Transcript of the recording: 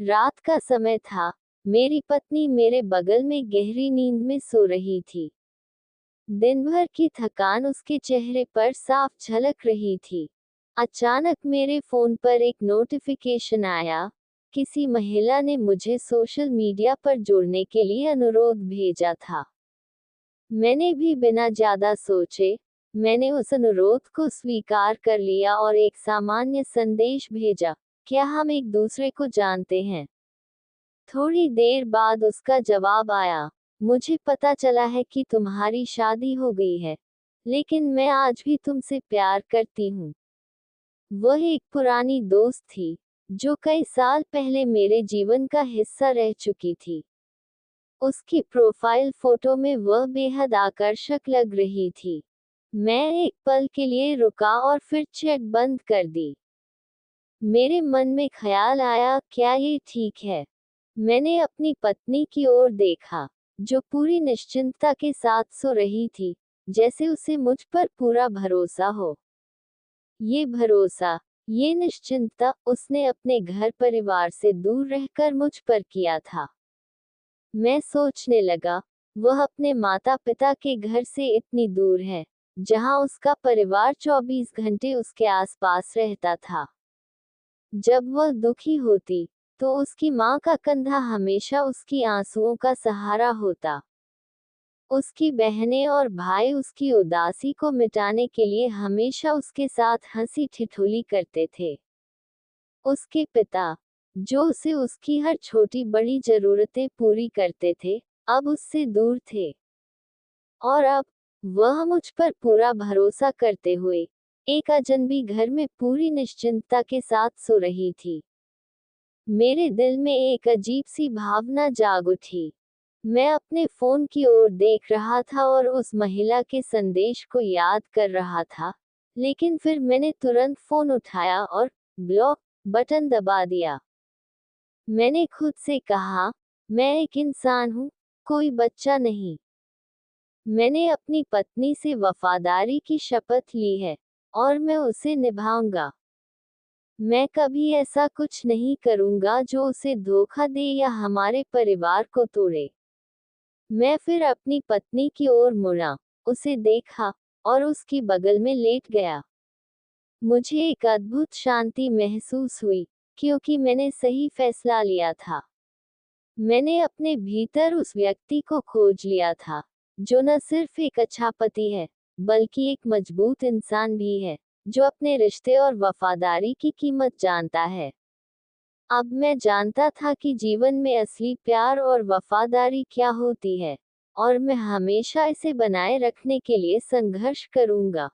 रात का समय था। मेरी पत्नी मेरे बगल में गहरी नींद में सो रही थी। दिन भर की थकान उसके चेहरे पर साफ झलक रही थी। अचानक मेरे फोन पर एक नोटिफिकेशन आया। किसी महिला ने मुझे सोशल मीडिया पर जुड़ने के लिए अनुरोध भेजा था। मैंने भी बिना ज्यादा सोचे, मैंने उस अनुरोध को स्वीकार कर लिया और एक सामान्य संदेश भेजा, क्या हम एक दूसरे को जानते हैं? थोड़ी देर बाद उसका जवाब आया, मुझे पता चला है कि तुम्हारी शादी हो गई है, लेकिन मैं आज भी तुमसे प्यार करती हूँ। वह एक पुरानी दोस्त थी, जो कई साल पहले मेरे जीवन का हिस्सा रह चुकी थी। उसकी प्रोफाइल फोटो में वह बेहद आकर्षक लग रही थी। मैं एक पल के लिए रुका और फिर चैट बंद कर दी। मेरे मन में ख्याल आया, क्या ये ठीक है? मैंने अपनी पत्नी की ओर देखा, जो पूरी निश्चिंतता के साथ सो रही थी, जैसे उसे मुझ पर पूरा भरोसा हो। ये भरोसा, ये निश्चिंतता उसने अपने घर परिवार से दूर रहकर मुझ पर किया था। मैं सोचने लगा, वह अपने माता पिता के घर से इतनी दूर है, जहां उसका परिवार 24 घंटे उसके आसपास रहता था। जब वह दुखी होती, तो उसकी माँ का कंधा हमेशा उसकी आंसुओं का सहारा होता। उसकी बहनें और भाई उसकी उदासी को मिटाने के लिए हमेशा उसके साथ हंसी ठिठोली करते थे। उसके पिता, जो उसे उसकी हर छोटी बड़ी जरूरतें पूरी करते थे, अब उससे दूर थे। और अब वह मुझ पर पूरा भरोसा करते हुए एक अजनबी घर में पूरी निश्चिंतता के साथ सो रही थी। मेरे दिल में एक अजीब सी भावना जाग उठी। मैं अपने फोन की ओर देख रहा था और उस महिला के संदेश को याद कर रहा था, लेकिन फिर मैंने तुरंत फोन उठाया और ब्लॉक बटन दबा दिया। मैंने खुद से कहा, मैं एक इंसान हूँ, कोई बच्चा नहीं। मैंने अपनी पत्नी से वफादारी की शपथ ली है, और मैं उसे निभाऊंगा। मैं कभी ऐसा कुछ नहीं करूंगा जो उसे धोखा दे या हमारे परिवार को तोड़े। मैं फिर अपनी पत्नी की ओर मुड़ा, उसे देखा, और उसकी बगल में लेट गया। मुझे एक अद्भुत शांति महसूस हुई, क्योंकि मैंने सही फैसला लिया था। मैंने अपने भीतर उस व्यक्ति को खोज लिया था, जो न सिर्फ एक अच्छा पति है, बल्कि एक मजबूत इंसान भी है, जो अपने रिश्ते और वफादारी की कीमत जानता है। अब मैं जानता था कि जीवन में असली प्यार और वफादारी क्या होती है, और मैं हमेशा इसे बनाए रखने के लिए संघर्ष करूंगा।